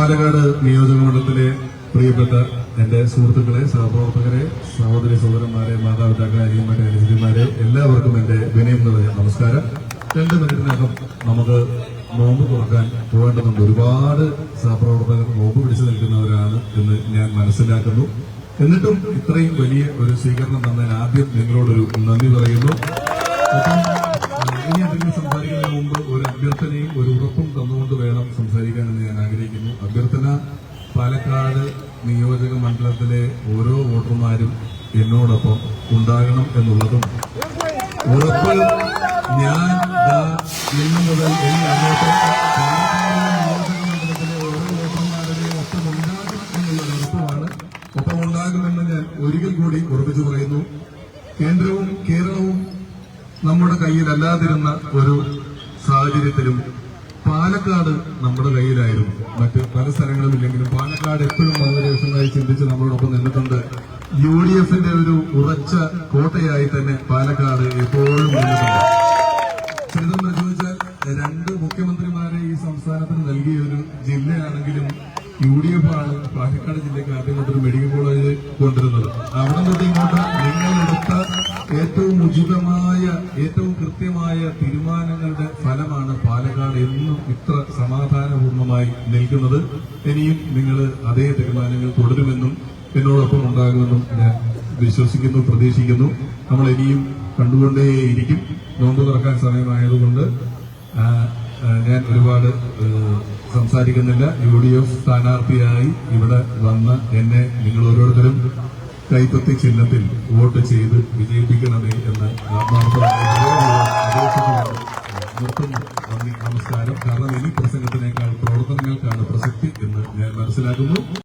പാലക്കാട് നിയോജക മണ്ഡലത്തിലെ പ്രിയപ്പെട്ട എന്റെ സുഹൃത്തുക്കളെ, സഹപ്രവർത്തകരെ, സഹോദരി സഹോദരന്മാരെ, മാതാപിതാക്കളെ, അനിയന്മാരെ, അനുജന്മാരെ, എല്ലാവർക്കും എന്റെ വിനയം നിറഞ്ഞ നമസ്കാരം. 2 മിനിറ്റിനകം നമുക്ക് നോമ്പ് തുറക്കാൻ പോകേണ്ടതുണ്ട്. ഒരുപാട് സഹപ്രവർത്തകർ നോമ്പ് പിടിച്ചു നിൽക്കുന്നവരാണ് എന്ന് ഞാൻ മനസ്സിലാക്കുന്നു. എന്നിട്ടും ഇത്രയും വലിയ ഒരു സ്വീകരണം തന്നതിന് ആദ്യം നിങ്ങളോടൊരു നന്ദി പറയുന്നു. ഇനി എന്തെങ്കിലും സംസാരിക്കുന്നതിന് മുമ്പ് ഒരു അഭ്യർത്ഥനയും ഒരു ഉറപ്പും തന്നുകൊണ്ട് വേണം സംസാരിക്കാനെന്ന് ഞാൻ ആഗ്രഹിക്കുന്നു. അഭ്യർത്ഥന, പാലക്കാട് നിയോജക മണ്ഡലത്തിലെ ഓരോ വോട്ടർമാരും എന്നോടൊപ്പം ഉണ്ടാകണം എന്നുള്ളതും, ഉറപ്പ് ഞാൻ ഇന്നു മുതൽ അങ്ങോട്ട് നിയോജക മണ്ഡലത്തിലെ ഓരോ വോട്ടർമാരുടെയും ഒപ്പം ഉണ്ടാകണം എന്നുള്ള ഉറപ്പുമാണ്. ഒപ്പം ഉണ്ടാകുമെന്ന് ഞാൻ ഒരിക്കൽ കൂടി ഉറപ്പിച്ചു പറയുന്നു. കേന്ദ്രവും കേരളവും നമ്മുടെ കയ്യിലല്ലാതിരുന്ന ഒരു സാഹചര്യത്തിലും പാലക്കാട് നമ്മുടെ കയ്യിലായിരുന്നു. മറ്റ് പല സ്ഥലങ്ങളും ഇല്ലെങ്കിലും പാലക്കാട് എപ്പോഴും വളരെ ദിവസമായി ചിന്തിച്ച് നമ്മളോടൊപ്പം നിന്നിട്ടുണ്ട്. UDFന്റെ ഒരു ഉറച്ച കോട്ടയായി തന്നെ പാലക്കാട് എപ്പോഴും നിന്നിട്ടുണ്ട്. ചരിത്രം പരിശോധിച്ചാൽ 2 മുഖ്യമന്ത്രിമാരെ ഈ സംസ്ഥാനത്തിന് നൽകിയ ഒരു ജില്ലയാണെങ്കിലും UDF ആണ് പാലക്കാട് ജില്ലയ്ക്ക് ആദ്യമായിട്ടൊരു മെഡിക്കൽ കോളേജ് കൊണ്ടുവരുന്നത്. അവിടെ തൊട്ട് ഇങ്ങോട്ട് നിങ്ങളെടുത്ത ഏറ്റവും ഉചിതമായ, ഏറ്റവും കൃത്യമായ തീരുമാനങ്ങളുടെ ഫലമാണ് പാലക്കാട് എന്നും ഇത്ര സമാധാനപൂർണമായി നിൽക്കുന്നത്. ഇനിയും നിങ്ങൾ അതേ തീരുമാനങ്ങൾ തുടരുമെന്നും എന്നോടൊപ്പം ഉണ്ടാകുമെന്നും ഞാൻ വിശ്വസിക്കുന്നു, പ്രതീക്ഷിക്കുന്നു. നമ്മൾ ഇനിയും കണ്ടുകൊണ്ടേയിരിക്കും. നോമ്പ് തുറക്കാൻ സമയമായതുകൊണ്ട് ഞാൻ ഒരുപാട് സംസാരിക്കുന്നില്ല. UDF സ്ഥാനാർത്ഥിയായി ഇവിടെ വന്ന് എന്നെ നിങ്ങൾ ഓരോരുത്തരും കൈപ്പത്തി ചിഹ്നത്തിൽ വോട്ട് ചെയ്ത് വിജയിപ്പിക്കണമേ എന്ന് ആത്മാർത്ഥമായി നിർത്തുന്നു. നന്ദി, നമസ്കാരം. കാരണം ഈ പ്രസംഗത്തിനേക്കാൾ പ്രവർത്തനങ്ങൾക്കാണ് പ്രസക്തി എന്ന് ഞാൻ മനസ്സിലാക്കുന്നു.